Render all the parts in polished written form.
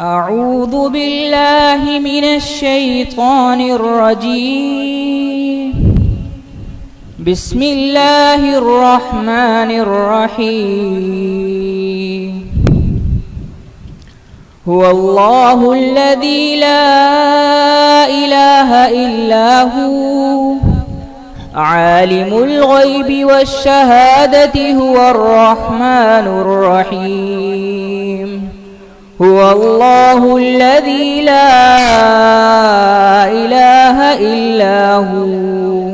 أعوذ بالله من الشيطان الرجيم. بسم الله الرحمن الرحيم. هو الله الذي لا إله إلا هو عالم الغيب والشهادة هو الرحمن الرحيم. هو الله الذي لا إله إلا هو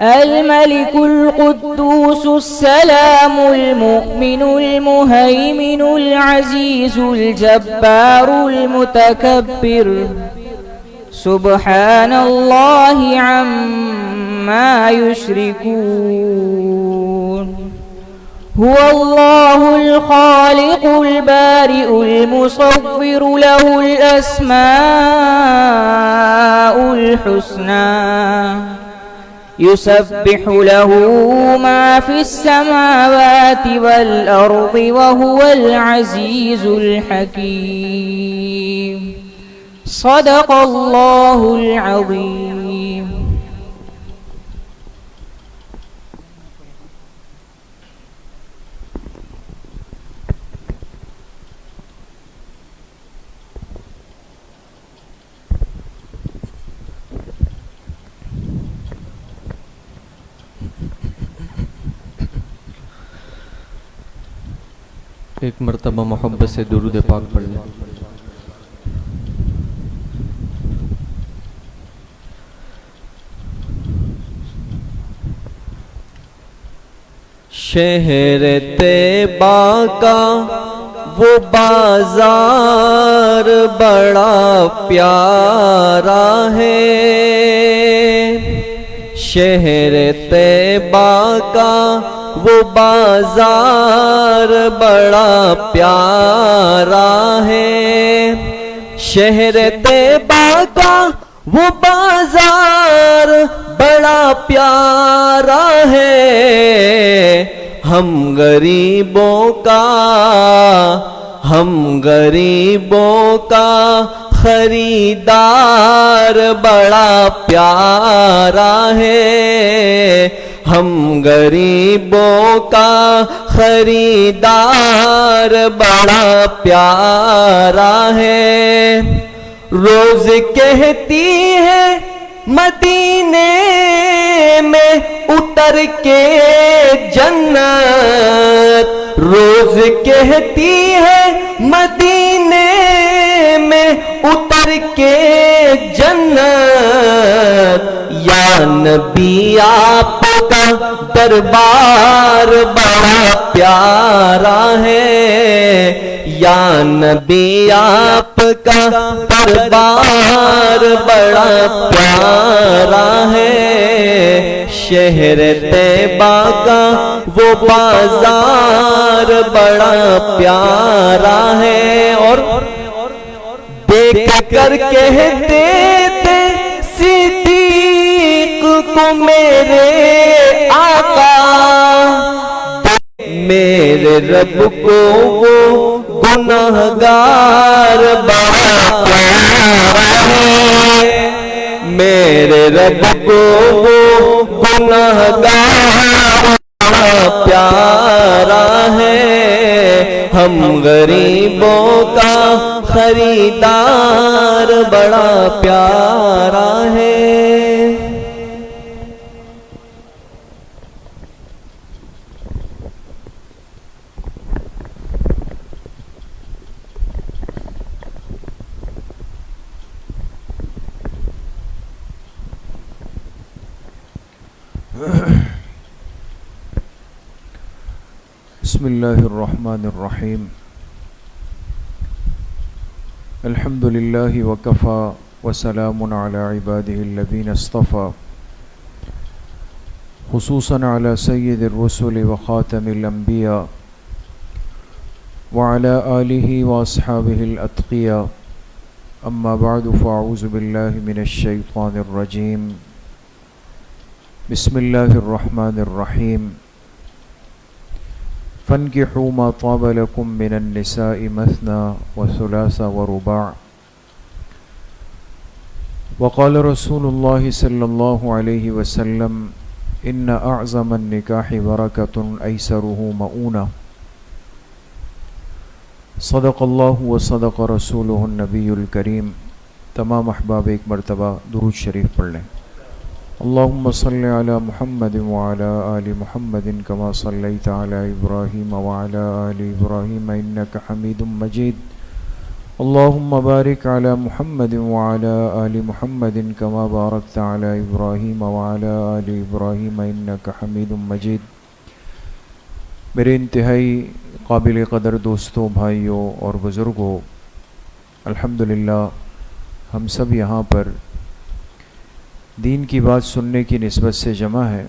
الملك القدوس السلام المؤمن المهيمن العزيز الجبار المتكبر سبحان الله عما يشركون. هو الله الخالق البارئ المصور له الأسماء الحسنى يسبح له ما في السماوات والأرض وهو العزيز الحكيم. صدق الله العظيم. ایک مرتبہ محبت سے درود پاک پڑھ لیں. شہر طیبہ کا وہ بازار بڑا پیارا ہے. شہر طیبہ کا وہ بازار بڑا پیارا ہے. شہر طیبہ کا وہ بازار بڑا پیارا ہے. ہم غریبوں کا خریدار بڑا پیارا ہے. ہم غریبوں کا خریدار بڑا پیارا ہے. روز کہتی ہے مدینے میں اتر کے جنت. روز کہتی ہے مدینے میں اتر کے جنت. یا نبی آپ کا دربار بڑا پیارا ہے. یا نبی آپ کا دربار بڑا پیارا ہے. شہر طیبہ کا وہ بازار بڑا پیارا ہے. اور دیکھ کر کہتے تھے صدیق کو میرے آقا میرے رب کو وہ گناہگار بڑا پیارا ہے. میرے رب کو وہ گناہگار بڑا پیارا ہے. ہم غریبوں کا خریدار بڑا پیارا ہے. بسم اللہ الرحمن الرحیم. الحمد للہ وکفا وسلام علی عباده الذین اصطفى خصوصا علی سید الرسل وخاتم الانبیاء وعلى آلہ واصحابہ الاتقیاء. اما بعد فاعوذ باللہ من الشیطان الرجیم. بسم اللہ الرحمن الرحیم. فانكحوا ما طاب لكم من النساء مثنى وثلاث ورباع وقال رسول الله صلى الله عليه وسلم إن أعظم النكاح بركة أيسره مؤونة صدق اللہ و صدق رسولہ النبی الکریم. تمام احباب ایک مرتبہ درود شریف پڑھ لیں. اللہم صلی علی محمد وعلی آل محمد کما صلیت علی ابراہیم وعلی آل ابراہیم انک حمید مجید. اللہم بارک علی محمد وعلی آل محمد کما بارکت علی ابراہیم وعلی آل ابراہیم انک حمید مجید. میرے انتہائی قابل قدر دوستوں، بھائیوں اور بزرگوں، الحمدللہ ہم سب یہاں پر دین کی بات سننے کی نسبت سے جمع ہے،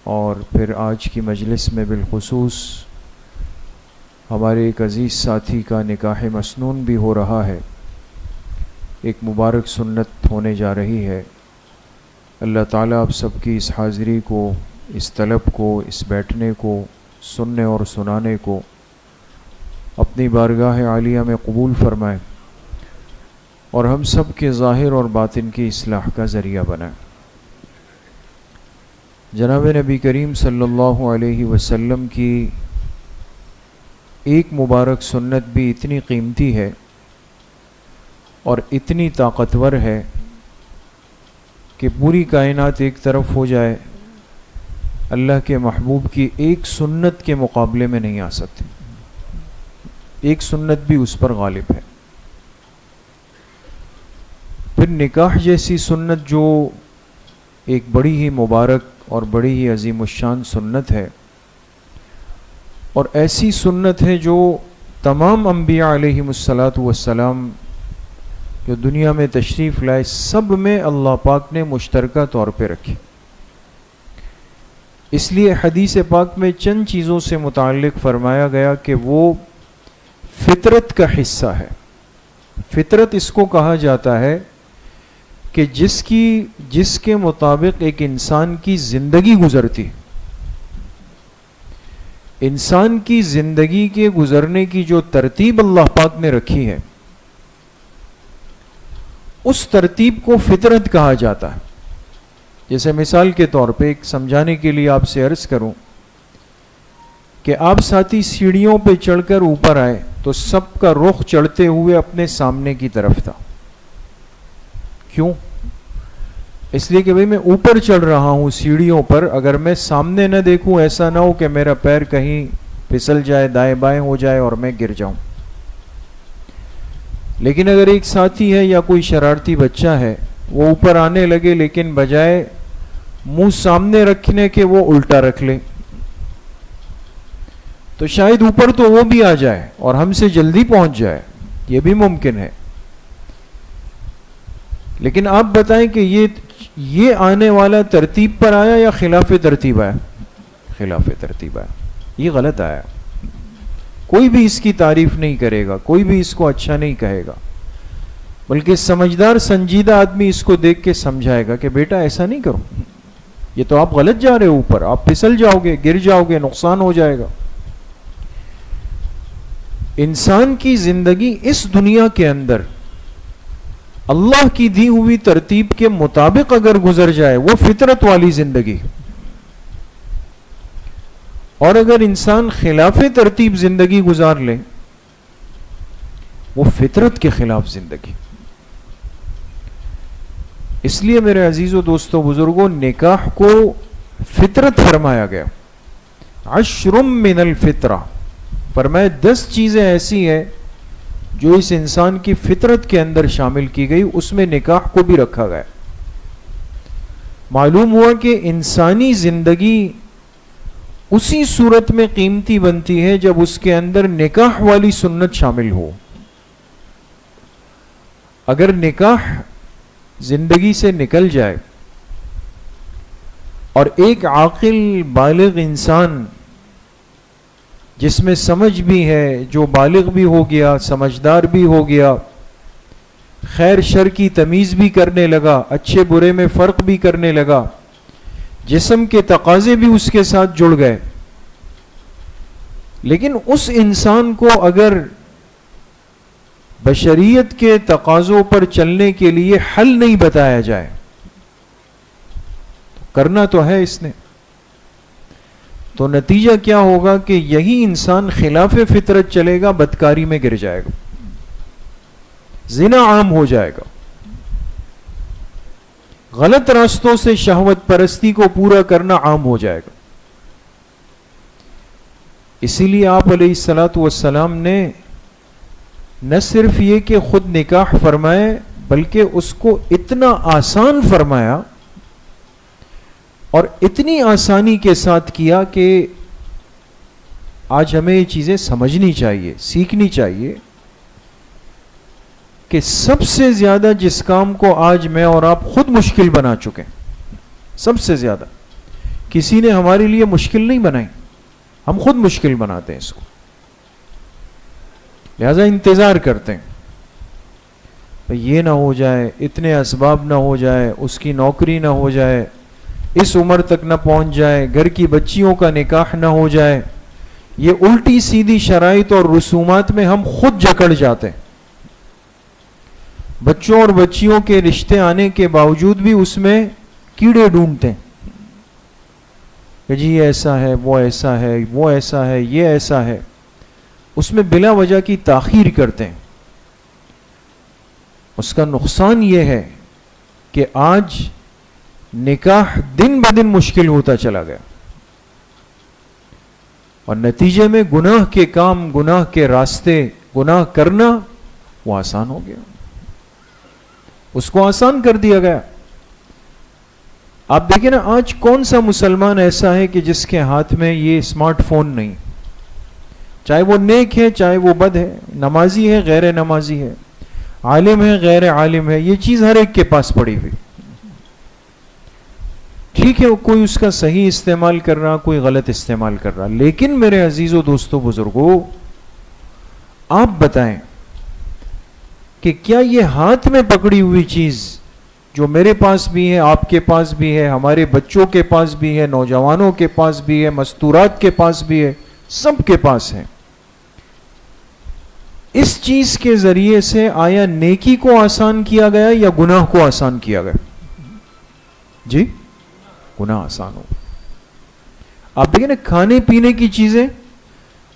اور پھر آج کی مجلس میں بالخصوص ہمارے ایک عزیز ساتھی کا نکاح مسنون بھی ہو رہا ہے. ایک مبارک سنت ہونے جا رہی ہے. اللہ تعالیٰ آپ سب کی اس حاضری کو، اس طلب کو، اس بیٹھنے کو، سننے اور سنانے کو اپنی بارگاہ عالیہ میں قبول فرمائے، اور ہم سب کے ظاہر اور باطن کی اصلاح کا ذریعہ بنائے. جناب نبی کریم صلی اللہ علیہ وسلم کی ایک مبارک سنت بھی اتنی قیمتی ہے اور اتنی طاقتور ہے کہ پوری کائنات ایک طرف ہو جائے، اللہ کے محبوب کی ایک سنت کے مقابلے میں نہیں آ سکتی. ایک سنت بھی اس پر غالب ہے. پھر نکاح جیسی سنت جو ایک بڑی ہی مبارک اور بڑی ہی عظیم الشان سنت ہے، اور ایسی سنت ہے جو تمام انبیاء علیہم الصلاۃ والسلام جو دنیا میں تشریف لائے سب میں اللہ پاک نے مشترکہ طور پہ رکھی. اس لیے حدیث پاک میں چند چیزوں سے متعلق فرمایا گیا کہ وہ فطرت کا حصہ ہے. فطرت اس کو کہا جاتا ہے کہ جس کے مطابق ایک انسان کی زندگی گزرتی. انسان کی زندگی کے گزرنے کی جو ترتیب اللہ پاک نے رکھی ہے، اس ترتیب کو فطرت کہا جاتا ہے. جیسے مثال کے طور پہ ایک سمجھانے کے لیے آپ سے عرض کروں کہ آپ ساتھی سیڑھیوں پہ چڑھ کر اوپر آئے تو سب کا رخ چڑھتے ہوئے اپنے سامنے کی طرف تھا. کیوں؟ اس لیے کہ بھئی میں اوپر چڑھ رہا ہوں سیڑھیوں پر، اگر میں سامنے نہ دیکھوں ایسا نہ ہو کہ میرا پیر کہیں پھسل جائے، دائیں بائیں ہو جائے اور میں گر جاؤں. لیکن اگر ایک ساتھی ہے یا کوئی شرارتی بچہ ہے، وہ اوپر آنے لگے لیکن بجائے منہ سامنے رکھنے کے وہ الٹا رکھ لے، تو شاید اوپر تو وہ بھی آ جائے اور ہم سے جلدی پہنچ جائے، یہ بھی ممکن ہے. لیکن آپ بتائیں کہ یہ آنے والا ترتیب پر آیا یا خلاف ترتیب آیا؟ خلاف ترتیب آیا. یہ غلط آیا. کوئی بھی اس کی تعریف نہیں کرے گا، کوئی بھی اس کو اچھا نہیں کہے گا، بلکہ سمجھدار سنجیدہ آدمی اس کو دیکھ کے سمجھائے گا کہ بیٹا ایسا نہیں کرو، یہ تو آپ غلط جا رہے ہو، اوپر آپ پھسل جاؤ گے، گر جاؤ گے، نقصان ہو جائے گا. انسان کی زندگی اس دنیا کے اندر اللہ کی دی ہوئی ترتیب کے مطابق اگر گزر جائے وہ فطرت والی زندگی، اور اگر انسان خلاف ترتیب زندگی گزار لے وہ فطرت کے خلاف زندگی. اس لیے میرے عزیزو دوستو بزرگوں، نکاح کو فطرت فرمایا گیا. 10 من الفطرہ فرمایا 10 چیزیں ایسی ہیں جو اس انسان کی فطرت کے اندر شامل کی گئی، اس میں نکاح کو بھی رکھا گیا. معلوم ہوا کہ انسانی زندگی اسی صورت میں قیمتی بنتی ہے جب اس کے اندر نکاح والی سنت شامل ہو. اگر نکاح زندگی سے نکل جائے اور ایک عاقل بالغ انسان جس میں سمجھ بھی ہے، جو بالغ بھی ہو گیا، سمجھدار بھی ہو گیا، خیر شر کی تمیز بھی کرنے لگا، اچھے برے میں فرق بھی کرنے لگا، جسم کے تقاضے بھی اس کے ساتھ جڑ گئے، لیکن اس انسان کو اگر بشریت کے تقاضوں پر چلنے کے لیے حل نہیں بتایا جائے، کرنا تو ہے اس نے، تو نتیجہ کیا ہوگا کہ یہی انسان خلاف فطرت چلے گا، بدکاری میں گر جائے گا، زنا عام ہو جائے گا، غلط راستوں سے شہوت پرستی کو پورا کرنا عام ہو جائے گا۔ اسی لیے آپ علیہ الصلاۃ والسلام نے نہ صرف یہ کہ خود نکاح فرمائے بلکہ اس کو اتنا آسان فرمایا اور اتنی آسانی کے ساتھ کیا کہ آج ہمیں یہ چیزیں سمجھنی چاہیے، سیکھنی چاہیے کہ سب سے زیادہ جس کام کو آج میں اور آپ خود مشکل بنا چکے ہیں، سب سے زیادہ کسی نے ہمارے لیے مشکل نہیں بنائی، ہم خود مشکل بناتے ہیں اس کو، لہذا انتظار کرتے ہیں یہ نہ ہو جائے، اتنے اسباب نہ ہو جائے، اس کی نوکری نہ ہو جائے، اس عمر تک نہ پہنچ جائے، گھر کی بچیوں کا نکاح نہ ہو جائے، یہ الٹی سیدھی شرائط اور رسومات میں ہم خود جکڑ جاتے ہیں۔ بچوں اور بچیوں کے رشتے آنے کے باوجود بھی اس میں کیڑے ڈھونڈتے ہیں کہ جی یہ ایسا ہے، وہ ایسا ہے، وہ ایسا ہے، یہ ایسا ہے، اس میں بلا وجہ کی تاخیر کرتے ہیں۔ اس کا نقصان یہ ہے کہ آج نکاح دن بدن مشکل ہوتا چلا گیا اور نتیجے میں گناہ کے کام، گناہ کے راستے، گناہ کرنا وہ آسان ہو گیا، اس کو آسان کر دیا گیا۔ آپ دیکھیں نا آج کون سا مسلمان ایسا ہے کہ جس کے ہاتھ میں یہ اسمارٹ فون نہیں، چاہے وہ نیک ہے چاہے وہ بد ہے، نمازی ہے غیر نمازی ہے، عالم ہے غیر عالم ہے، یہ چیز ہر ایک کے پاس پڑی ہوئی۔ ٹھیک ہے کوئی اس کا صحیح استعمال کر رہا، کوئی غلط استعمال کر رہا، لیکن میرے عزیزوں دوستوں بزرگوں آپ بتائیں کہ کیا یہ ہاتھ میں پکڑی ہوئی چیز جو میرے پاس بھی ہے، آپ کے پاس بھی ہے، ہمارے بچوں کے پاس بھی ہے، نوجوانوں کے پاس بھی ہے، مستورات کے پاس بھی ہے، سب کے پاس ہے، اس چیز کے ذریعے سے آیا نیکی کو آسان کیا گیا یا گناہ کو آسان کیا گیا؟ جی گناہ آسان ہو۔ آپ دیکھیں نا کھانے پینے کی چیزیں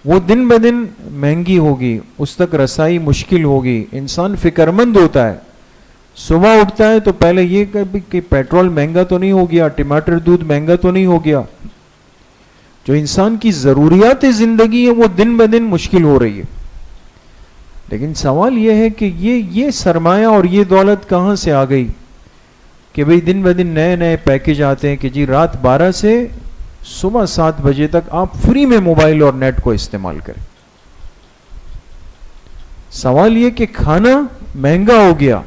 وہ دن بدن مہنگی ہوگی، اس تک رسائی مشکل ہوگی، انسان فکر مند ہوتا ہے، صبح اٹھتا ہے تو پہلے یہ کہ پیٹرول مہنگا تو نہیں ہو گیا، ٹماٹر دودھ مہنگا تو نہیں ہو گیا، جو انسان کی ضروریات زندگی ہے وہ دن بدن مشکل ہو رہی ہے۔ لیکن سوال یہ ہے کہ یہ سرمایہ اور یہ دولت کہاں سے آ گئی کہ بھئی دن بدن نئے نئے پیکج آتے ہیں کہ جی رات 12 سے صبح 7 بجے تک آپ فری میں موبائل اور نیٹ کو استعمال کریں۔ سوال یہ کہ کھانا مہنگا ہو گیا،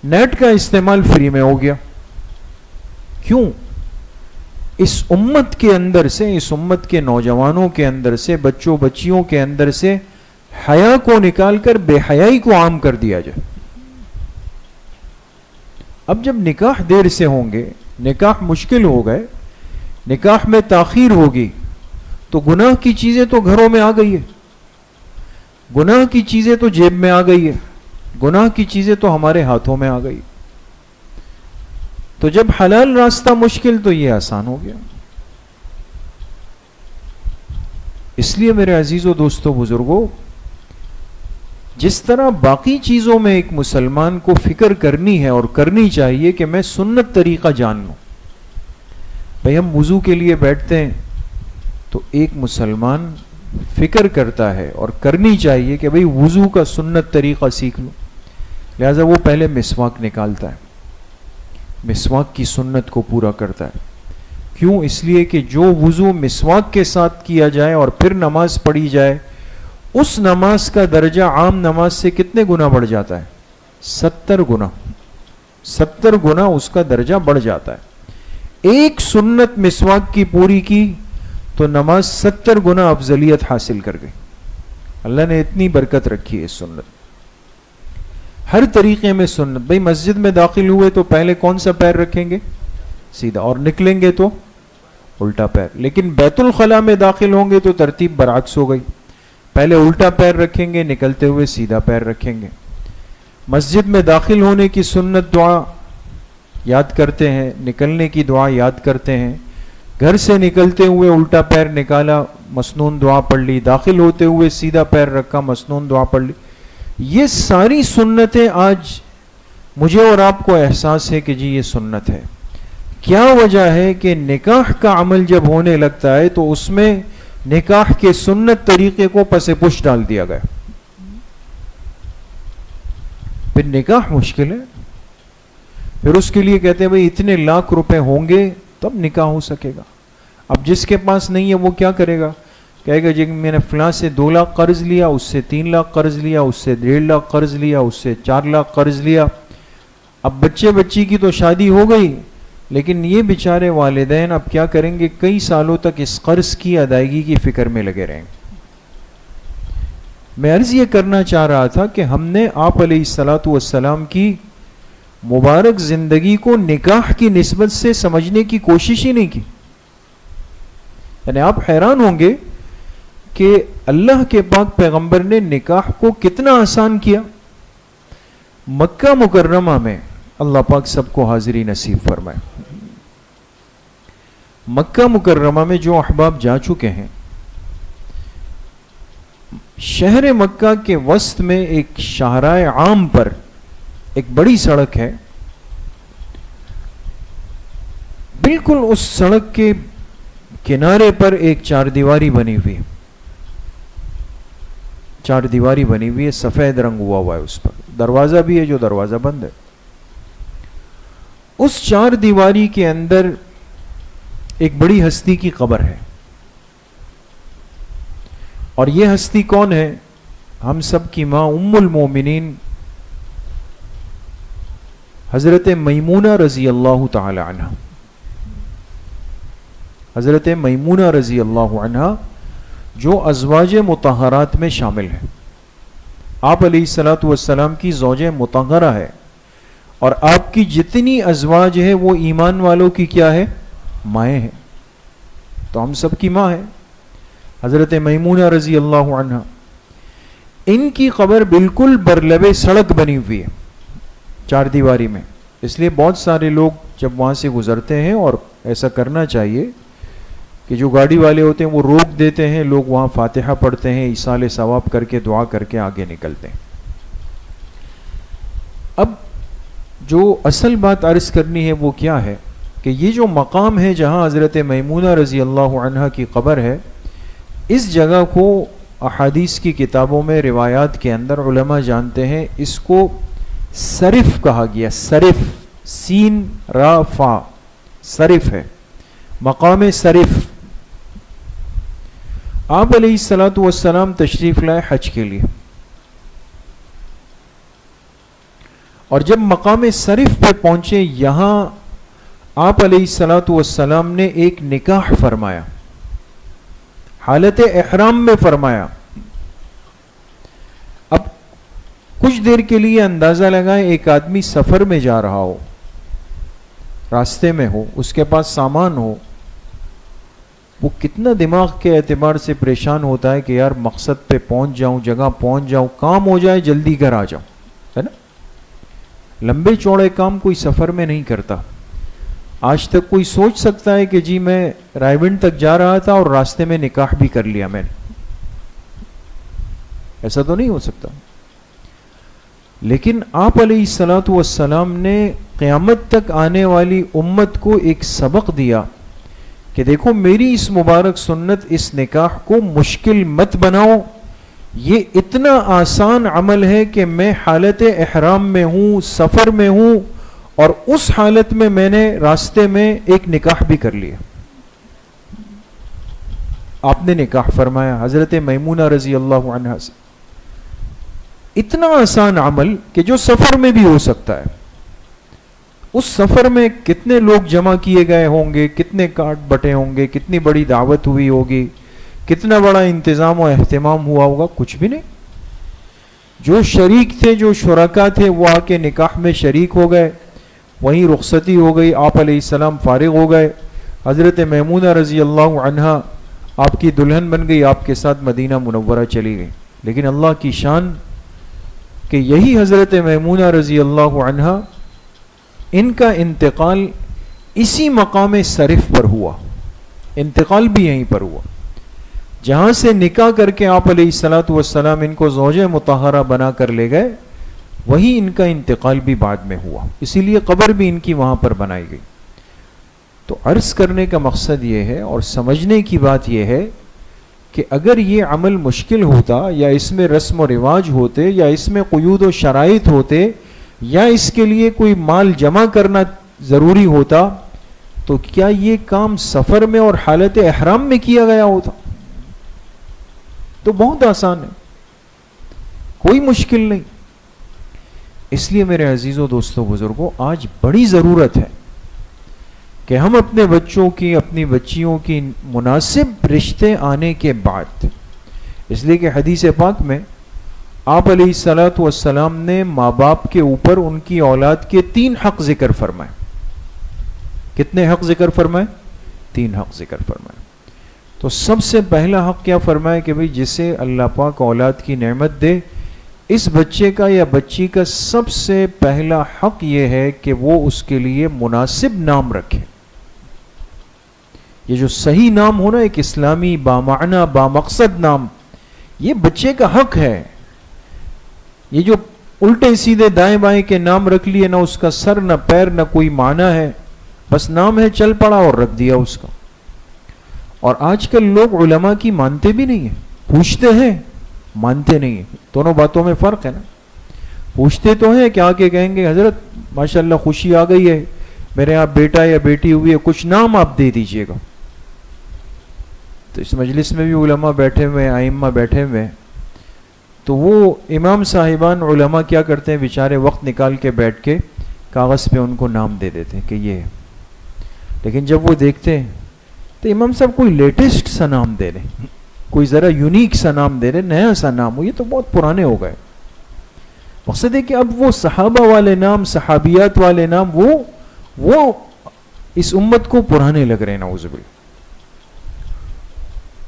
نیٹ کا استعمال فری میں ہو گیا، کیوں؟ اس امت کے اندر سے، اس امت کے نوجوانوں کے اندر سے، بچوں بچیوں کے اندر سے حیا کو نکال کر بے حیائی کو عام کر دیا جائے۔ اب جب نکاح دیر سے ہوں گے، نکاح مشکل ہو گئے، نکاح میں تاخیر ہوگی، تو گناہ کی چیزیں تو گھروں میں آ گئی ہے، گناہ کی چیزیں تو جیب میں آ گئی ہے، گناہ کی چیزیں تو ہمارے ہاتھوں میں آ گئی، تو جب حلال راستہ مشکل تو یہ آسان ہو گیا۔ اس لیے میرے عزیزوں دوستوں بزرگوں، جس طرح باقی چیزوں میں ایک مسلمان کو فکر کرنی ہے اور کرنی چاہیے کہ میں سنت طریقہ جان لوں، بھئی ہم وضو کے لیے بیٹھتے ہیں تو ایک مسلمان فکر کرتا ہے اور کرنی چاہیے کہ بھئی وضو کا سنت طریقہ سیکھ لوں، لہذا وہ پہلے مسواک نکالتا ہے، مسواک کی سنت کو پورا کرتا ہے۔ کیوں؟ اس لیے کہ جو وضو مسواک کے ساتھ کیا جائے اور پھر نماز پڑھی جائے، اس نماز کا درجہ عام نماز سے کتنے گنا بڑھ جاتا ہے؟ 70 گنا، 70 گنا اس کا درجہ بڑھ جاتا ہے۔ ایک سنت مسواک کی پوری کی تو نماز 70 گنا افضلیت حاصل کر گئی۔ اللہ نے اتنی برکت رکھی ہے اس سنت، ہر طریقے میں سنت۔ بھئی مسجد میں داخل ہوئے تو پہلے کون سا پیر رکھیں گے؟ سیدھا، اور نکلیں گے تو الٹا پیر. لیکن بیت الخلاء میں داخل ہوں گے تو ترتیب برعکس ہو گئی. پہلے الٹا پیر رکھیں گے, نکلتے ہوئے سیدھا پیر رکھیں گے. مسجد میں داخل ہونے کی سنت دعا یاد کرتے ہیں, نکلنے کی دعا یاد کرتے ہیں. گھر سے نکلتے ہوئے الٹا پیر نکالا, مسنون دعا پڑھ لی. داخل ہوتے ہوئے سیدھا پیر رکھا, مسنون دعا پڑھ لی. یہ ساری سنتیں آج مجھے اور آپ کو احساس ہے کہ جی یہ سنت ہے. کیا وجہ ہے کہ نکاح کا عمل جب ہونے لگتا ہے تو اس میں نکاح کے سنت طریقے کو پس پش ڈال دیا گیا. پھر نکاح مشکل ہے. پھر اس کے لیے کہتے ہیں بھئی اتنے لاکھ روپے ہوں گے تب نکاح ہو سکے گا. اب جس کے پاس نہیں ہے وہ کیا کرے گا؟ کہے گا جی میں نے فلاں سے 2 لاکھ قرض لیا, اس سے 3 لاکھ قرض لیا, اس سے 1.5 لاکھ قرض لیا, اس سے 4 لاکھ قرض لیا. اب بچے بچی کی تو شادی ہو گئی, لیکن یہ بیچارے والدین اب کیا کریں گے؟ کئی سالوں تک اس قرض کی ادائیگی کی فکر میں لگے رہیں گے. میں عرض یہ کرنا چاہ رہا تھا کہ ہم نے آپ علیہ الصلاۃ والسلام کی مبارک زندگی کو نکاح کی نسبت سے سمجھنے کی کوشش ہی نہیں کی. یعنی آپ حیران ہوں گے کہ اللہ کے پاک پیغمبر نے نکاح کو کتنا آسان کیا. مکہ مکرمہ میں اللہ پاک سب کو حاضری نصیب فرمائے. مکہ مکرمہ میں جو احباب جا چکے ہیں, شہر مکہ کے وسط میں ایک شاہراہ عام پر ایک بڑی سڑک ہے. بالکل اس سڑک کے کنارے پر ایک 4 دیواری بنی ہوئی ہے. 4 دیواری بنی ہوئی ہے, سفید رنگ ہوا ہے اس پر. دروازہ بھی ہے جو دروازہ بند ہے. اس 4 دیواری کے اندر ایک بڑی ہستی کی قبر ہے. اور یہ ہستی کون ہے؟ ہم سب کی ماں ام المومنین حضرت میمونہ رضی اللہ تعالی عنہ. حضرت میمونہ رضی اللہ عنہ جو ازواج مطہرات میں شامل ہے. آپ علیہ الصلاۃ والسلام کی زوج مطہرہ ہے, اور آپ کی جتنی ازواج ہے وہ ایمان والوں کی کیا ہے؟ مائیں ہیں. تو ہم سب کی ماں ہے حضرت میمونہ رضی اللہ عنہ. ان کی قبر بالکل برلب سڑک بنی ہوئی ہے 4 دیواری میں. اس لیے بہت سارے لوگ جب وہاں سے گزرتے ہیں, اور ایسا کرنا چاہیے کہ جو گاڑی والے ہوتے ہیں وہ روک دیتے ہیں, لوگ وہاں فاتحہ پڑھتے ہیں, ایصال ثواب کر کے دعا کر کے آگے نکلتے ہیں. اب جو اصل بات عرض کرنی ہے وہ کیا ہے کہ یہ جو مقام ہے جہاں حضرت میمونہ رضی اللہ عنہ کی قبر ہے, اس جگہ کو احادیث کی کتابوں میں روایات کے اندر علماء جانتے ہیں اس کو صرف کہا گیا. صرف, سین را فا, صرف ہے, مقام صرف. آپ علیہ الصلاۃ والسلام تشریف لائے حج کے لیے, اور جب مقام صرف پہ پہنچے یہاں آپ علیہ الصلاۃ والسلام نے ایک نکاح فرمایا, حالت احرام میں فرمایا. اب کچھ دیر کے لیے اندازہ لگائیں, ایک آدمی سفر میں جا رہا ہو, راستے میں ہو, اس کے پاس سامان ہو, وہ کتنا دماغ کے اعتبار سے پریشان ہوتا ہے کہ یار مقصد پہ پہنچ جاؤں, جگہ پہنچ جاؤں, کام ہو جائے, جلدی گھر آ جاؤں, ہے نا. لمبے چوڑے کام کوئی سفر میں نہیں کرتا. آج تک کوئی سوچ سکتا ہے کہ جی میں رائے ونڈ تک جا رہا تھا اور راستے میں نکاح بھی کر لیا میں نے؟ ایسا تو نہیں ہو سکتا. لیکن آپ علیہ الصلاۃ والسلام نے قیامت تک آنے والی امت کو ایک سبق دیا کہ دیکھو میری اس مبارک سنت, اس نکاح کو مشکل مت بناؤ. یہ اتنا آسان عمل ہے کہ میں حالت احرام میں ہوں, سفر میں ہوں, اور اس حالت میں میں نے راستے میں ایک نکاح بھی کر لیا. آپ نے نکاح فرمایا حضرت میمونہ رضی اللہ عنہا سے. اتنا آسان عمل کہ جو سفر میں بھی ہو سکتا ہے. اس سفر میں کتنے لوگ جمع کیے گئے ہوں گے, کتنے کارڈ بٹے ہوں گے, کتنی بڑی دعوت ہوئی ہوگی, کتنا بڑا انتظام و اہتمام ہوا ہوگا, کچھ بھی نہیں. جو شریک تھے, جو شرکا تھے, وہ آ کے نکاح میں شریک ہو گئے, وہیں رخصتی ہو گئی, آپ علیہ السلام فارغ ہو گئے. حضرت میمونہ رضی اللہ عنہا آپ کی دلہن بن گئی، آپ کے ساتھ مدینہ منورہ چلی گئی، لیکن اللہ کی شان کہ یہی حضرت میمونہ رضی اللہ عنہا ان کا انتقال اسی مقام صرف پر ہوا، انتقال بھی یہیں پر ہوا، جہاں سے نکاح کر کے آپ علیہ الصلوۃ والسلام ان کو زوجہ مطہرہ بنا کر لے گئے، وہی ان کا انتقال بھی بعد میں ہوا، اسی لیے قبر بھی ان کی وہاں پر بنائی گئی۔ تو عرض کرنے کا مقصد یہ ہے اور سمجھنے کی بات یہ ہے کہ اگر یہ عمل مشکل ہوتا، یا اس میں رسم و رواج ہوتے، یا اس میں قیود و شرائط ہوتے، یا اس کے لیے کوئی مال جمع کرنا ضروری ہوتا، تو کیا یہ کام سفر میں اور حالت احرام میں کیا گیا ہوتا؟ تو بہت آسان ہے، کوئی مشکل نہیں۔ اس لیے میرے عزیزوں، دوستوں، بزرگوں، آج بڑی ضرورت ہے کہ ہم اپنے بچوں کی، اپنی بچیوں کی مناسب رشتے آنے کے بعد، اس لیے کہ حدیث پاک میں آپ علیہ الصلوۃ والسلام نے ماں باپ کے اوپر ان کی اولاد کے 3 حق ذکر فرمائے۔ کتنے حق ذکر فرمائے؟ 3 حق ذکر فرمائے۔ تو سب سے پہلا حق کیا فرمائے کہ بھئی جسے اللہ پاک اولاد کی نعمت دے، اس بچے کا یا بچی کا سب سے پہلا حق یہ ہے کہ وہ اس کے لیے مناسب نام رکھے۔ یہ جو صحیح نام ہونا، ایک اسلامی بامعنی بامقصد نام، یہ بچے کا حق ہے۔ یہ جو الٹے سیدھے دائیں بائیں کے نام رکھ لیے، نہ اس کا سر نہ پیر نہ کوئی معنی ہے، بس نام ہے، چل پڑا اور رکھ دیا اس کا۔ اور آج کل لوگ علماء کی مانتے بھی نہیں ہیں، پوچھتے ہیں مانتے نہیں ہیں، دونوں باتوں میں فرق ہے نا۔ پوچھتے تو ہیں کہ آ کے کہیں گے حضرت ماشاءاللہ خوشی آ گئی ہے، میرے یہاں بیٹا یا بیٹی ہوئی ہے، کچھ نام آپ دے دیجئے گا۔ تو اس مجلس میں بھی علماء بیٹھے ہوئے ہیں، ائمہ بیٹھے ہوئے ہیں، تو وہ امام صاحبان علماء کیا کرتے ہیں، بیچارے وقت نکال کے بیٹھ کے کاغذ پہ ان کو نام دے دیتے ہیں کہ یہ ہے، لیکن جب وہ دیکھتے ہیں تو امام صاحب کوئی لیٹسٹ سا نام دے لیں، کوئی ذرا یونیک سا نام دے لیں، نیا سا نام ہو، یہ تو بہت پرانے ہو گئے۔ مقصد ہے کہ اب وہ صحابہ والے نام، صحابیات والے نام، وہ اس امت کو پرانے لگ رہے ہیں، نعوذ باللہ۔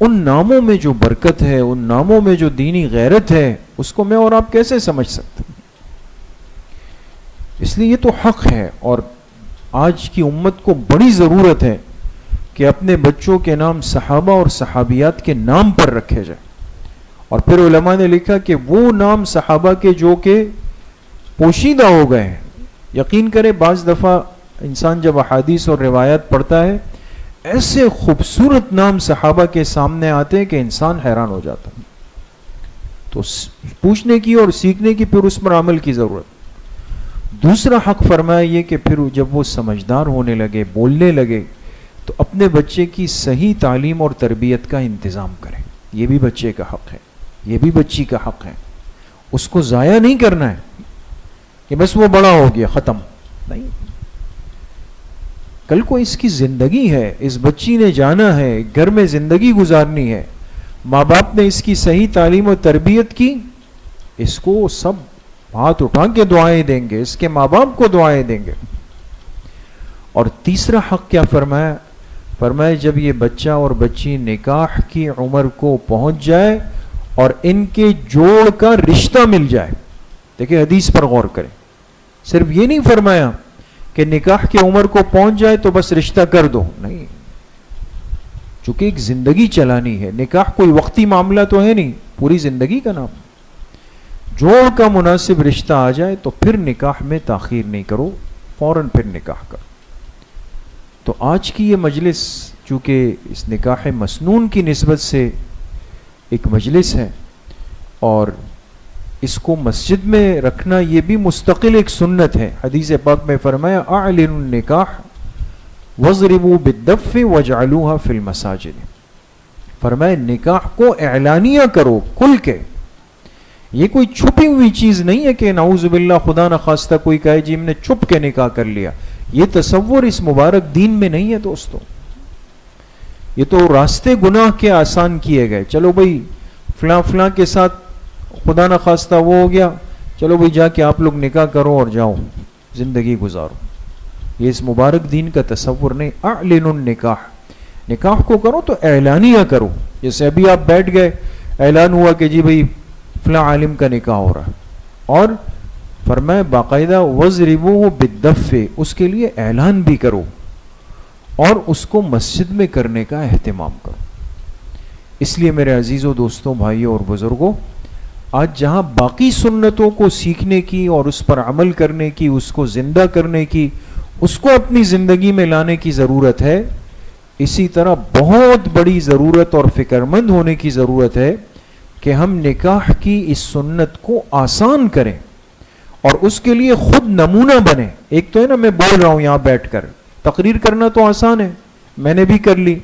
ان ناموں میں جو برکت ہے، ان ناموں میں جو دینی غیرت ہے، اس کو میں اور آپ کیسے سمجھ سکتے ہیں؟ اس لیے یہ تو حق ہے، اور آج کی امت کو بڑی ضرورت ہے کہ اپنے بچوں کے نام صحابہ اور صحابیات کے نام پر رکھے جائیں۔ اور پھر علماء نے لکھا کہ وہ نام صحابہ کے جو کہ پوشیدہ ہو گئے ہیں، یقین کرے بعض دفعہ انسان جب احادیث اور روایات پڑھتا ہے، ایسے خوبصورت نام صحابہ کے سامنے آتے ہیں کہ انسان حیران ہو جاتا ہے۔ تو پوچھنے کی اور سیکھنے کی، پھر اس پر عمل کی ضرورت۔ دوسرا حق فرمایا یہ کہ پھر جب وہ سمجھدار ہونے لگے، بولنے لگے، تو اپنے بچے کی صحیح تعلیم اور تربیت کا انتظام کریں۔ یہ بھی بچے کا حق ہے، یہ بھی بچی کا حق ہے۔ اس کو ضائع نہیں کرنا ہے کہ بس وہ بڑا ہو گیا ختم، نہیں۔ کل کو اس کی زندگی ہے، اس بچی نے جانا ہے، گھر میں زندگی گزارنی ہے، ماں باپ نے اس کی صحیح تعلیم و تربیت کی، اس کو سب ہاتھ اٹھا کے دعائیں دیں گے، اس کے ماں باپ کو دعائیں دیں گے۔ اور تیسرا حق کیا فرمایا؟ فرمایا جب یہ بچہ اور بچی نکاح کی عمر کو پہنچ جائے اور ان کے جوڑ کا رشتہ مل جائے۔ دیکھیں حدیث پر غور کریں، صرف یہ نہیں فرمایا کہ نکاح کی عمر کو پہنچ جائے تو بس رشتہ کر دو، نہیں، چونکہ ایک زندگی چلانی ہے، نکاح کوئی وقتی معاملہ تو ہے نہیں، پوری زندگی کا نام۔ جوڑ کا مناسب رشتہ آ جائے تو پھر نکاح میں تاخیر نہیں کرو، فوراً پھر نکاح کرو۔ تو آج کی یہ مجلس چونکہ اس نکاح مسنون کی نسبت سے ایک مجلس ہے، اور اس کو مسجد میں رکھنا یہ بھی مستقل ایک سنت ہے۔ حدیث پاک میں فرمایا اعلنوا النکاح واضربوا بالدف واجعلوها فی المساجد، فرمایا نکاح کو اعلانیہ کرو کھل کے، یہ کوئی چھپی ہوئی چیز نہیں ہے کہ نعوذ باللہ خدا نخواستہ کوئی کہے جی ہم نے چھپ کے نکاح کر لیا، یہ تصور اس مبارک دین میں نہیں ہے دوستو۔ یہ تو راستے گناہ کے آسان کیے گئے، چلو بھائی فلاں فلاں کے ساتھ خدا نخواستہ وہ ہو گیا، چلو بھائی جا کے آپ لوگ نکاح کرو اور جاؤ زندگی گزارو۔ یہ اس مبارک دین کا تصور نہیں. اعلن النکاح، نکاح کو کرو تو اعلانیہ کرو. جیسے ابھی آپ بیٹھ گئے، اعلان ہوا کہ جی بھئی فلاں عالم کا نکاح ہو رہا ہے، اور فرمایا باقاعدہ وَضْرِبُوهُ بِالدَّفِّ، اس کے لیے اعلان بھی کرو اور اس کو مسجد میں کرنے کا اہتمام کرو. اس لیے میرے عزیزوں، دوستوں، بھائیوں اور بزرگوں، آج جہاں باقی سنتوں کو سیکھنے کی اور اس پر عمل کرنے کی، اس کو زندہ کرنے کی، اس کو اپنی زندگی میں لانے کی ضرورت ہے، اسی طرح بہت بڑی ضرورت اور فکرمند ہونے کی ضرورت ہے کہ ہم نکاح کی اس سنت کو آسان کریں اور اس کے لیے خود نمونہ بنیں. ایک تو ہے نا، میں بول رہا ہوں یہاں بیٹھ کر، تقریر کرنا تو آسان ہے، میں نے بھی کر لی،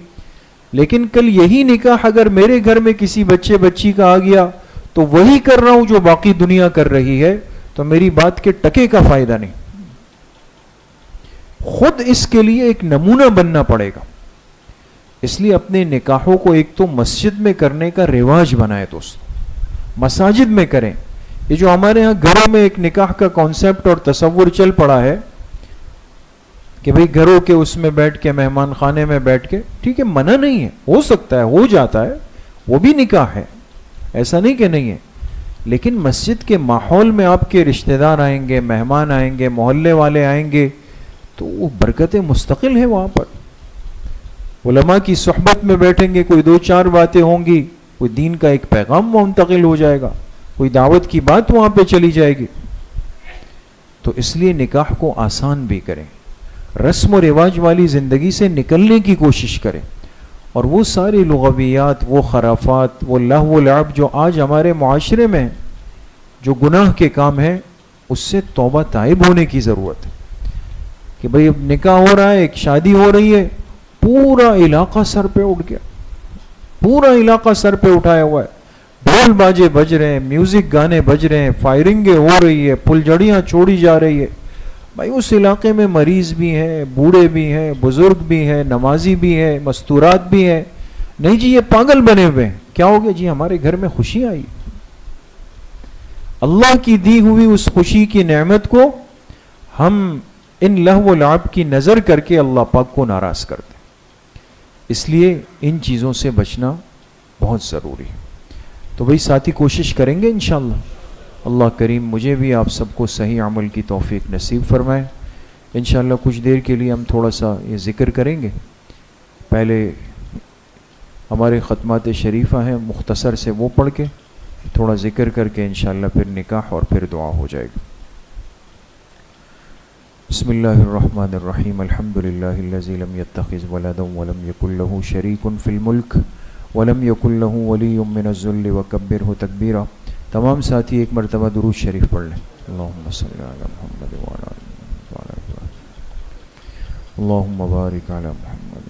لیکن کل یہی نکاح اگر میرے گھر میں کسی بچے بچی کا آ گیا تو وہی کر رہا ہوں جو باقی دنیا کر رہی ہے، تو میری بات کے ٹکے کا فائدہ نہیں. خود اس کے لیے ایک نمونہ بننا پڑے گا. اس لیے اپنے نکاحوں کو ایک تو مسجد میں کرنے کا رواج بنائے دوستو، مساجد میں کریں. یہ جو ہمارے ہاں گھروں میں ایک نکاح کا کانسیپٹ اور تصور چل پڑا ہے کہ بھئی گھروں کے اس میں بیٹھ کے، مہمان خانے میں بیٹھ کے، ٹھیک ہے، منع نہیں ہے، ہو سکتا ہے، ہو جاتا ہے، وہ بھی نکاح ہے، ایسا نہیں کہ نہیں ہے. لیکن مسجد کے ماحول میں آپ کے رشتہ دار آئیں گے، مہمان آئیں گے، محلے والے آئیں گے، تو وہ برکت مستقل ہے. وہاں پر علماء کی صحبت میں بیٹھیں گے، کوئی دو چار باتیں ہوں گی، کوئی دین کا ایک پیغام منتقل ہو جائے گا، کوئی دعوت کی بات وہاں پہ چلی جائے گی. تو اس لیے نکاح کو آسان بھی کریں، رسم و رواج والی زندگی سے نکلنے کی کوشش کریں، اور وہ ساری لغویات، وہ خرافات، وہ لہو و لعب جو آج ہمارے معاشرے میں جو گناہ کے کام ہیں، اس سے توبہ تائب ہونے کی ضرورت ہے. کہ بھئی اب نکاح ہو رہا ہے، ایک شادی ہو رہی ہے، پورا علاقہ سر پہ اٹھ گیا، پورا علاقہ سر پہ اٹھایا ہوا ہے، ڈھول باجے بج رہے ہیں، میوزک گانے بج رہے ہیں، فائرنگیں ہو رہی ہے، پھلجھڑیاں چھوڑی جا رہی ہے. بھائی اس علاقے میں مریض بھی ہیں، بوڑھے بھی ہیں، بزرگ بھی ہیں، نمازی بھی ہیں، مستورات بھی ہیں. نہیں جی یہ پاگل بنے ہوئے ہیں. کیا ہو گیا جی؟ ہمارے گھر میں خوشی آئی. اللہ کی دی ہوئی اس خوشی کی نعمت کو ہم ان لہو و لعب کی نظر کر کے اللہ پاک کو ناراض کرتے. اس لیے ان چیزوں سے بچنا بہت ضروری ہے. تو بھئی ساتھی کوشش کریں گے انشاءاللہ. اللہ کریم مجھے بھی آپ سب کو صحیح عمل کی توفیق نصیب فرمائے. انشاءاللہ کچھ دیر کے لیے ہم تھوڑا سا یہ ذکر کریں گے. پہلے ہمارے ختمات شریفہ ہیں، مختصر سے وہ پڑھ کے تھوڑا ذکر کر کے انشاءاللہ پھر نکاح اور پھر دعا ہو جائے گا. بسم اللہ الرحمن الرحیم. الحمدللہ الذی لم یتخذ ولدا ولم یکن له شریک فی الملک ولم یکن له ولی من الذل وکبرہ تکبیرا. تمام ساتھی ایک مرتبہ درود شریف پڑھ لیں. اللہم صلی علی محمد وعلی آل محمد، اللہم بارک علی محمد.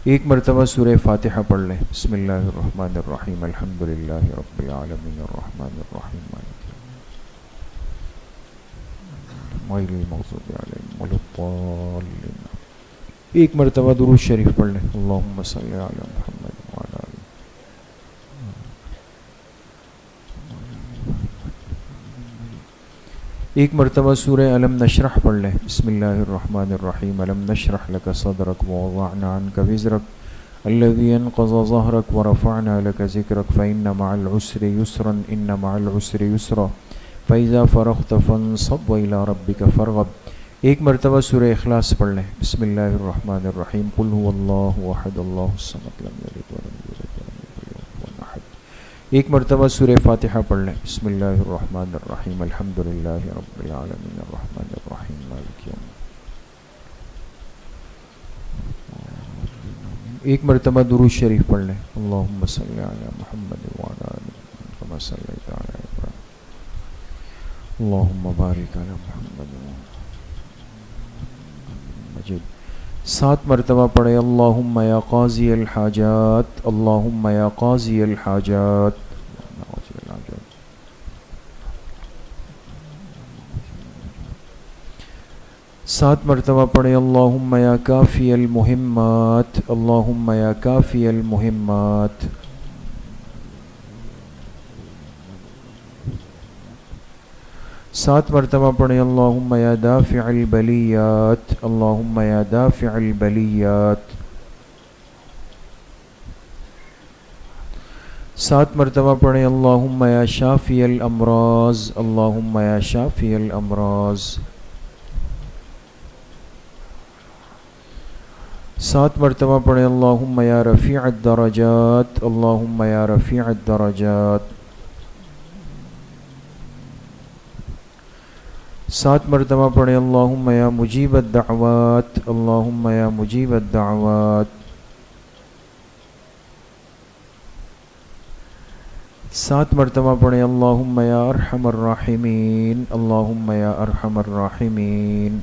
ایک مرتبہ سورہ فاتحہ پڑھ لیں. بسم اللہ الرحمن الرحیم. الحمدللہ رب العالمین الرحمن الرحیم غیر المغضوب علیہم ولا الضالین. ایک مرتبہ درود شریف پڑھ لیں. اللہم صلی علی محمد وعلی آل. ایک مرتبہ سورہ علم نشرح پڑھ لیں. بسم اللہ الرحمن الرحیم. علم نشرح لک صدرک ووضعنا عنک وزرک الذی انقض ظہرک ورفعنا لک ذکرک فإن مع العسر یسرا ان مع العسر یسرا فإذا فرغت فانصب وإلى ربک فارغب. ایک مرتبہ سورہ اخلاص پڑھ لیں. بسم اللہ الرحمن الرحیم. قل هو اللہ احد اللہ الصمد لم یلد ولم یولد ولم یکن له کفوا احد. ایک مرتبہ سورہ فاتحہ پڑھ لیں. بسم اللہ الرحمن الرحیم. الحمدللہ رب العالمین الرحمن الرحیم مالک یوم. ایک مرتبہ درود شریف پڑھ لیں. اللہم صلی علی محمد وعلی آل محمد کما صلیت علی ابراہیم. اللہم بارک علی محمد مجید. 7 مرتبہ پڑھے. اللہم یا قاضی الحاجات، اللہم یا قاضی الحاجات. 7 مرتبہ پڑھے. اللہم یا کافی المہمات، اللہم یا کافی المہمات. 7 مرتبہ پڑھیں اللہم یا دافع البلیات، اللہم یا دافع البلیات۔ 7 مرتبہ پڑھیں اللہم یا شافی الامراض، اللہم یا شافی الامراض۔ 7 مرتبہ پڑھیں اللہم یا رفیع الدرجات، اللہم یا رفیع الدرجات۔ 7 مرتبہ پڑھیں اللہم یا مجیب الدعوات، اللہم یا مجیب الدعوات۔ 7 مرتبہ پڑھیں اللہم یا ارحم الراحمین، اللہم یا ارحم الراحمین۔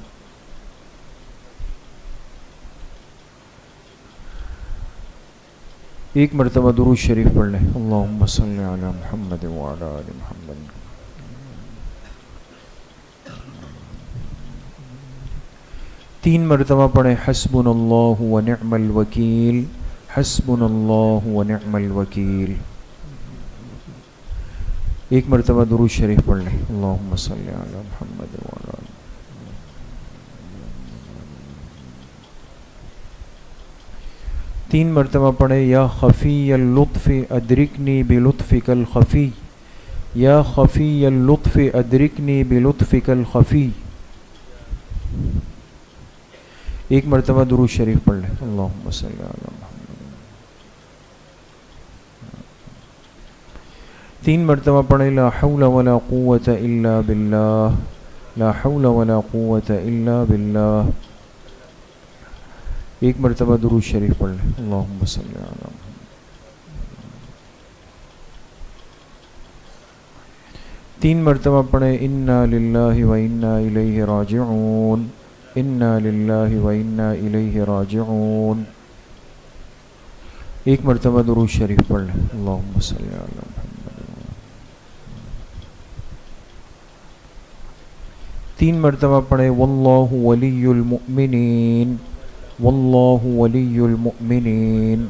ایک مرتبہ درود شریف پڑھ لیں، اللہم صلی علی محمد وعلی آل محمد۔ 3 مرتبہ پڑھیں حسبنا اللہ ونعم الوکیل، حسبنا اللہ ونعم الوکیل۔ ایک مرتبہ درود شریف پڑھ لیں، اللہم صلی علی محمد وعلی آل۔ 3 مرتبہ پڑھیں یا خفی اللطف ادرکنی بلطفک الخفی، یا خفی اللطف ادرکنی بلطفک الخفی۔ ایک مرتبہ درود شریف پڑھ لیں، اللہم صلی علی محمد۔ 3 مرتبہ پڑھیں لا حول ولا قوة الا باللہ، لا حول ولا قوة الا باللہ۔ ایک مرتبہ درود شریف پڑھ لیں، اللہم صلی علی محمد۔ 3 مرتبہ پڑھیں انا للہ و انا الیہ راجعون، انا للہ و انا الیہ راجعون۔ ایک مرتبہ درود شریف پڑھ لیں، اللہم صلی علی محمد۔ 3 مرتبہ پڑھیں واللہ ولی المؤمنین، واللہ ولی المؤمنین۔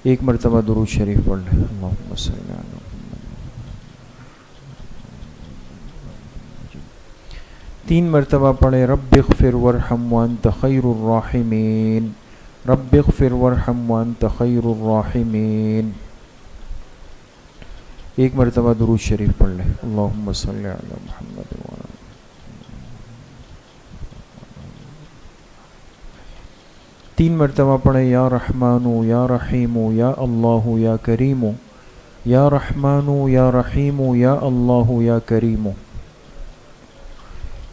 ایک مرتبہ درود شریف پڑھ لیں، اللہم صلی علی محمد۔ 3 مرتبہ پڑھیں رب اغفر وارحم وانت خیر الراحمین، رب اغفر وارحم وانت خیر الراحمین۔ ایک مرتبہ درود شریف پڑھ لیں، اللہم صلی علی محمد وعلی۔ 3 مرتبہ پڑھیں یا رحمان یا رحیم یا اللہ یا کریم، یا رحمان یا رحیم یا اللہ یا کریم۔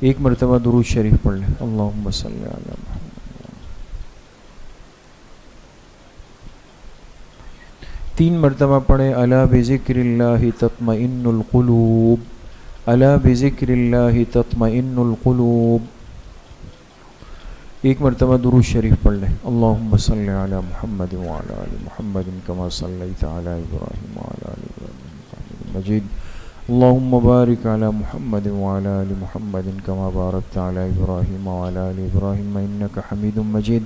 ایک مرتبہ درود شریف پڑھ لیں، اللہم صلی علی محمد۔ 3 مرتبہ پڑھیں الا بذکر اللہ تطمئن القلوب، الا بذکر اللہ تطمئن القلوب۔ ایک مرتبہ درود شریف پڑھ لیں، اللہم صلی علی محمد وعلی آل محمد کما صلیت علی ابراہیم وعلی آل ابراہیم انک حمید مجید، اللہم بارک علی محمد وعلی آل محمد کما بارکت علی ابراہیم وعلی آل ابراہیم انک حمید مجید۔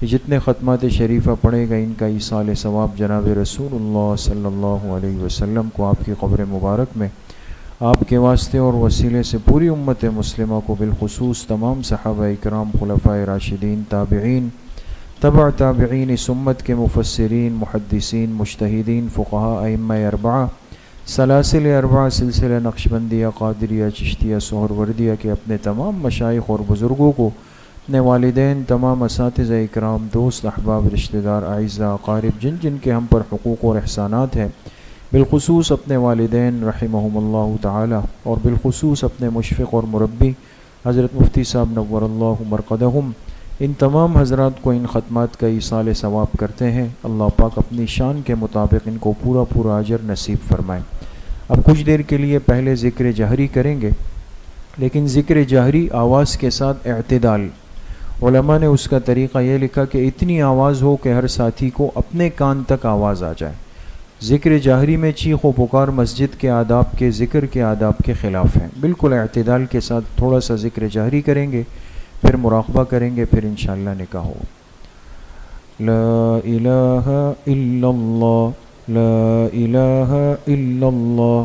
یہ جتنے ختمات شریفہ پڑھے گا ان کا ایصال ثواب جناب رسول اللہ صلی اللہ علیہ وسلم کو آپ کی قبر مبارک میں آپ کے واسطے اور وسیلے سے پوری امت مسلمہ کو بالخصوص تمام صحابہ اکرام، خلفائے راشدین، تابعین، تبع تابعین، اس امت کے مفسرین، محدثین، مجتہدین، فقہاء، ائمہ اربعہ، سلاسل اربعہ، سلسلہ نقشبندیہ، قادریہ، چشتیہ، سہروردیہ کے اپنے تمام مشائخ اور بزرگوں کو، اپنے والدین، تمام اساتذہ اکرام، دوست، احباب، رشتہ دار، اعزاء، اقارب، جن جن کے ہم پر حقوق اور احسانات ہیں، بالخصوص اپنے والدین رحمہم اللہ تعالی، اور بالخصوص اپنے مشفق اور مربی حضرت مفتی صاحب نور اللہ مرقدہم، ان تمام حضرات کو ان ختمات کا ایصال ثواب کرتے ہیں۔ اللہ پاک اپنی شان کے مطابق ان کو پورا پورا اجر نصیب فرمائے۔ اب کچھ دیر کے لیے پہلے ذکر جہری کریں گے، لیکن ذکر جہری آواز کے ساتھ اعتدال، علماء نے اس کا طریقہ یہ لکھا کہ اتنی آواز ہو کہ ہر ساتھی کو اپنے کان تک آواز آ جائے۔ ذکر جہری میں چیخ و پکار مسجد کے آداب کے، ذکر کے آداب کے خلاف ہیں۔ بالکل اعتدال کے ساتھ تھوڑا سا ذکر جہری کریں گے، پھر مراقبہ کریں گے، پھر انشاءاللہ نکاح ہو۔ لا الہ الا اللہ، لا الہ الا اللہ،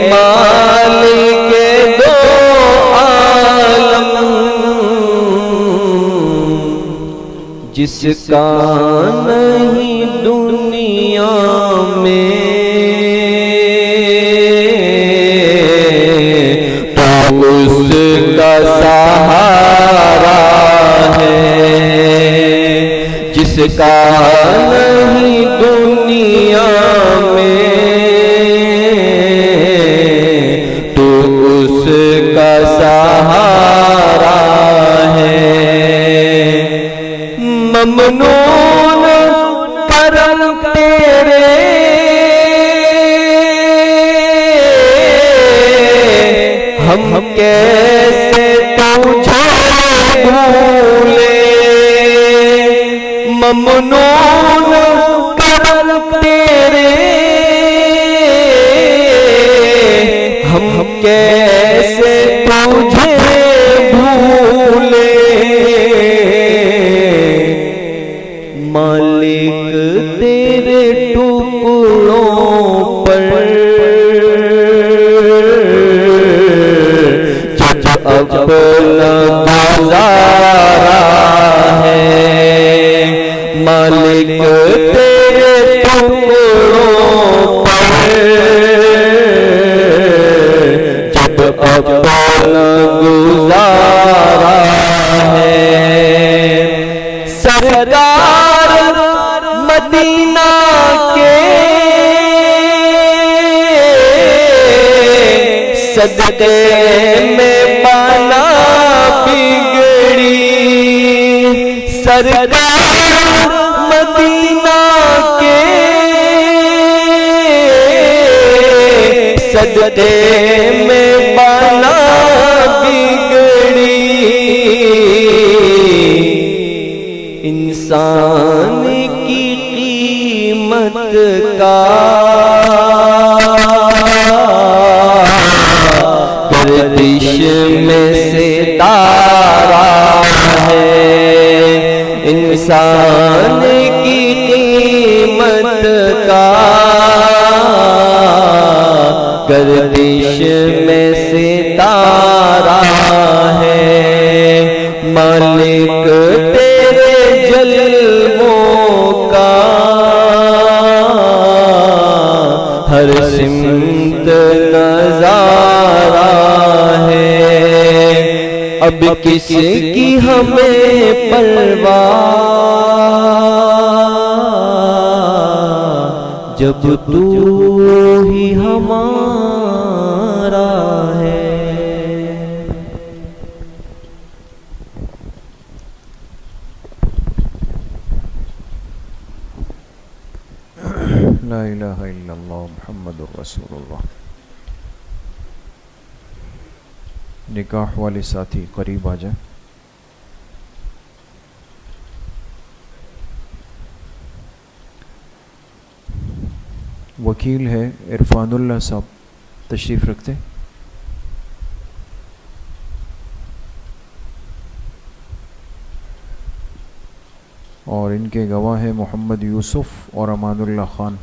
مالک دو عالم، جس کا نہیں دنیا میں تو اس کا سہارا ہے، جس کا نہیں دنیا میں تو اس کا سہارا ہے۔ ممنون کرم تیرے ہم کیسے تجھے بھولے، ممنون کرم تیرے ہم کیسے تجھے بھولے، مالک تیرے ٹکڑوں پر جب اپنا گزارا ہے، مالک تیرے ٹکڑوں پر جب اپنا گزارا ہے۔ سرکار مدینہ کے صدقے میں بنا بگڑی، سرکار مدینہ کے صدقے میں بنا بگڑی، انسان کی قیمت کا گردش میں ستارہ ہے، انسان کی قیمت کا گردش میں ستارہ ہے، مالک تیرے جلووں کا ہر سمت نظارہ ہے، اب کس کی ہمیں پرواہ جب تو ہی ہمارا ہے۔ لا الہ الا اللہ محمد الرسول اللہ۔ نکاح والے ساتھی قریب آ جائیں۔ وکیل ہے عرفان اللہ صاحب، تشریف رکھتے۔ اور ان کے گواہ ہیں محمد یوسف اور امان اللہ خان،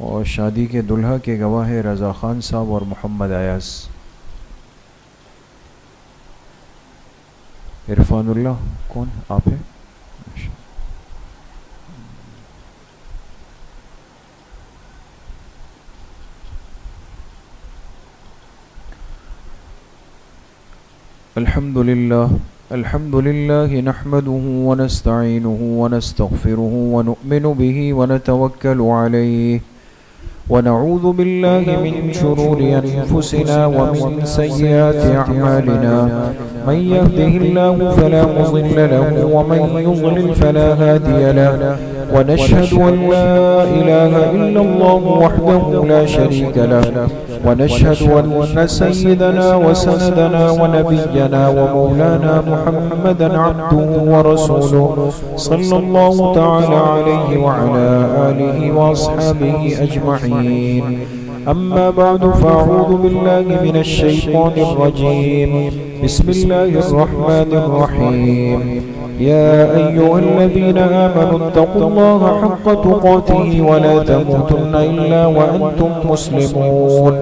اور شادی کے دلہا کے گواہ ہیں رضا خان صاحب اور محمد ایاز۔ عرفان اللہ کون آپ ہیں؟ الحمد لله نحمده ونستعينه ونستغفره ونؤمن به ونتوكل عليه ونعوذ بالله من شرور أنفسنا ومن سيئات أعمالنا، من يهده الله فلا مضل له ومن يضلل فلا هادي له، ونشهد أن لا إله إلا الله وحده لا شريك له، ونشهد أن سيدنا وسندنا ونبينا ومولانا محمدا عبده ورسوله صلى الله تعالى عليه وعلى آله وأصحابه أجمعين۔ أما بعد فأعوذ بالله من الشيطان الرجيم بسم الله الرحمن الرحيم يا أيها الذين آمنوا اتقوا الله حق تقاته ولا تموتن إلا وأنتم مسلمون.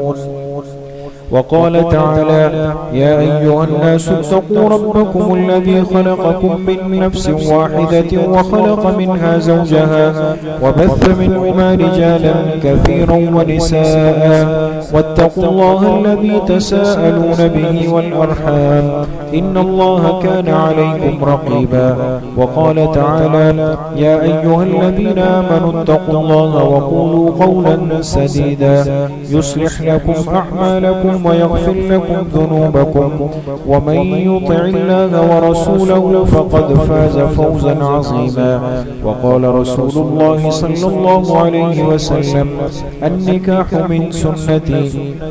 وقال تعالى يا أيها الناس اتقوا ربكم الذي خلقكم من نفس واحدة وخلق منها زوجها وبث منهما رجالا كثيرا ونساء واتقوا الله الذي تساءلون به والأرحام إن الله كان عليكم رقيبا. وقال تعالى يا أيها الذين آمنوا اتقوا الله وقولوا قولا سديدا يصلح لكم أعمالكم ويغفر لكم ذنوبكم ومن يطع الله ورسوله فقد فاز فوزا عظيما. وقال رسول الله صلى الله عليه وسلم النكاح من سنتي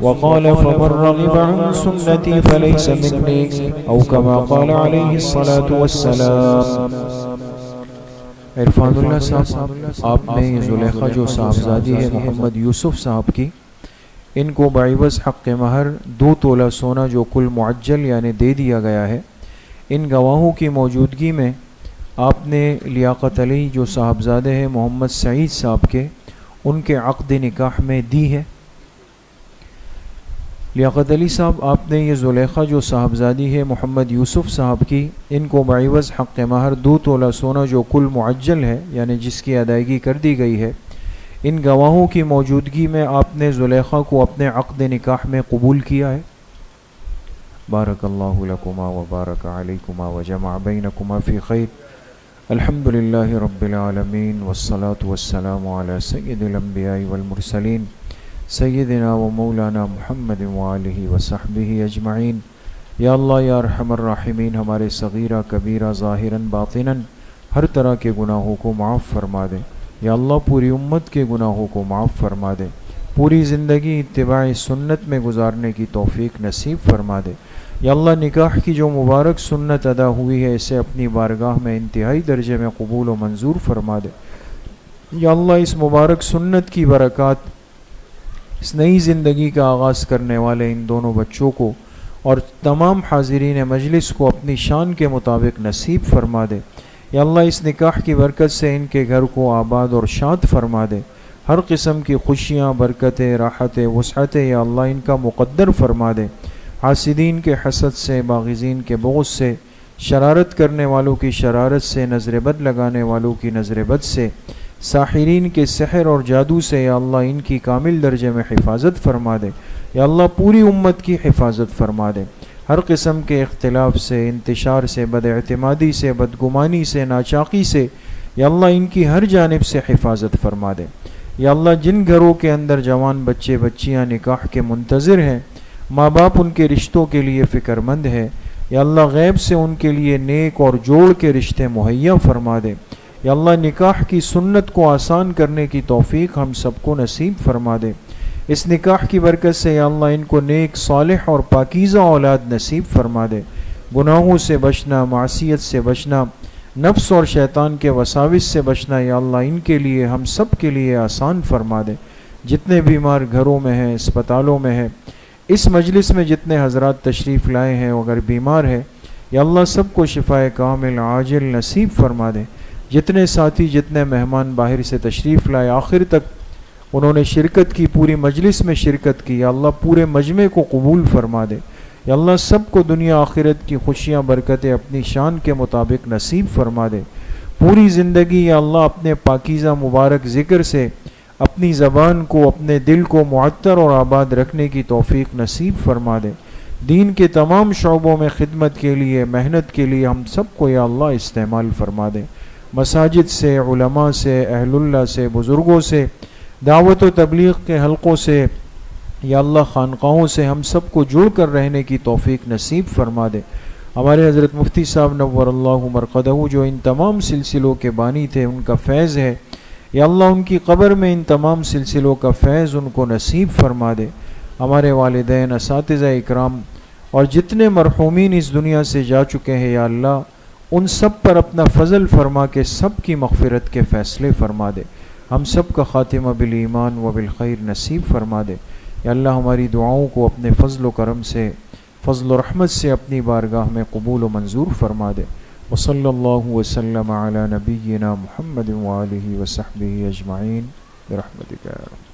وقال فمن رغب عن سنتي فليس مني أو كما قال عليه الصلاة والسلام. عرفان اللہ صاحب، آپ نے زلیخا جو صاحبزادی ہے محمد یوسف صاحب کی، ان کو بعوض حق مہر 2 تولہ سونا جو کل معجل یعنی دے دیا گیا ہے، ان گواہوں کی موجودگی میں آپ نے لیاقت علی جو صاحبزادے ہیں محمد سعید صاحب کے، ان کے عقد نکاح میں دی ہے. لیاقت علی صاحب، آپ نے یہ زلیخا جو صاحبزادی ہے محمد یوسف صاحب کی، ان کو بعوض حق مہر 2 تولہ سونا جو کل معجل ہے یعنی جس کی ادائیگی کر دی گئی ہے، ان گواہوں کی موجودگی میں آپ نے زلیخا کو اپنے عقد نکاح میں قبول کیا ہے. بارک اللہ لکما وبارک علیکما وجمع بینکما فی خیر. الحمد للہ رب العالمین والصلاة والسلام علی سید الانبیاء والمرسلین سیدنا و مولانا محمد وآلہ وصحبہ اجمعین. یا اللہ یا ارحم الراحمین، ہمارے صغیرہ کبیرہ ظاہراً باطناً ہر طرح کے گناہوں کو معاف فرما دے. یا اللہ پوری امت کے گناہوں کو معاف فرما دے، پوری زندگی اتباع سنت میں گزارنے کی توفیق نصیب فرما دے. یا اللہ نکاح کی جو مبارک سنت ادا ہوئی ہے اسے اپنی بارگاہ میں انتہائی درجے میں قبول و منظور فرما دے. یا اللہ اس مبارک سنت کی برکات اس نئی زندگی کا آغاز کرنے والے ان دونوں بچوں کو اور تمام حاضرین مجلس کو اپنی شان کے مطابق نصیب فرما دے. یا اللہ اس نکاح کی برکت سے ان کے گھر کو آباد اور شاد فرما دے. ہر قسم کی خوشیاں، برکتیں، راحتیں، وسعتیں یا اللہ ان کا مقدر فرما دے. حاسدین کے حسد سے، باغزین کے بغض سے، شرارت کرنے والوں کی شرارت سے، نظر بد لگانے والوں کی نظر بد سے، ساحرین کے سحر اور جادو سے یا اللہ ان کی کامل درجے میں حفاظت فرما دے. یا اللہ پوری امت کی حفاظت فرما دے. ہر قسم کے اختلاف سے، انتشار سے، بد اعتمادی سے، بدگمانی سے، ناچاقی سے یا اللہ ان کی ہر جانب سے حفاظت فرما دے. یا اللہ جن گھروں کے اندر جوان بچے بچیاں نکاح کے منتظر ہیں، ماں باپ ان کے رشتوں کے لیے فکر مند ہے، یا اللہ غیب سے ان کے لیے نیک اور جوڑ کے رشتے مہیا فرما دے. یا اللہ نکاح کی سنت کو آسان کرنے کی توفیق ہم سب کو نصیب فرما دے. اس نکاح کی برکت سے یا اللہ ان کو نیک، صالح اور پاکیزہ اولاد نصیب فرما دے. گناہوں سے بچنا، معصیت سے بچنا، نفس اور شیطان کے وساوس سے بچنا یا اللہ ان کے لیے، ہم سب کے لیے آسان فرما دے. جتنے بیمار گھروں میں ہیں، اسپتالوں میں ہیں، اس مجلس میں جتنے حضرات تشریف لائے ہیں اگر بیمار ہے یا اللہ سب کو شفائے کامل عاجل نصیب فرما دے. جتنے ساتھی، جتنے مہمان باہر سے تشریف لائے آخر تک انہوں نے شرکت کی، پوری مجلس میں شرکت کی، یا اللہ پورے مجمع کو قبول فرما دے. یا اللہ سب کو دنیا آخرت کی خوشیاں، برکتیں اپنی شان کے مطابق نصیب فرما دے. پوری زندگی یا اللہ اپنے پاکیزہ مبارک ذکر سے اپنی زبان کو، اپنے دل کو معطر اور آباد رکھنے کی توفیق نصیب فرما دے. دین کے تمام شعبوں میں خدمت کے لیے، محنت کے لیے ہم سب کو یا اللہ استعمال فرما دے. مساجد سے، علماء سے، اہل اللہ سے، بزرگوں سے، دعوت و تبلیغ کے حلقوں سے یا اللہ خانقاہوں سے ہم سب کو جڑ کر رہنے کی توفیق نصیب فرما دے. ہمارے حضرت مفتی صاحب نور اللہ مرقدہ جو ان تمام سلسلوں کے بانی تھے، ان کا فیض ہے یا اللہ ان کی قبر میں ان تمام سلسلوں کا فیض ان کو نصیب فرما دے. ہمارے والدین، اساتذہ اکرام اور جتنے مرحومین اس دنیا سے جا چکے ہیں یا اللہ ان سب پر اپنا فضل فرما کے سب کی مغفرت کے فیصلے فرما دے. ہم سب کا خاتمہ بالایمان و بالخیر نصیب فرما دے. یا اللہ ہماری دعاؤں کو اپنے فضل و کرم سے، فضل و رحمت سے اپنی بارگاہ میں قبول و منظور فرما دے۔ وصلی اللہ وسلم علی نبینا محمد وآلہ وصحبہ اجمعین برحمتک یا رب۔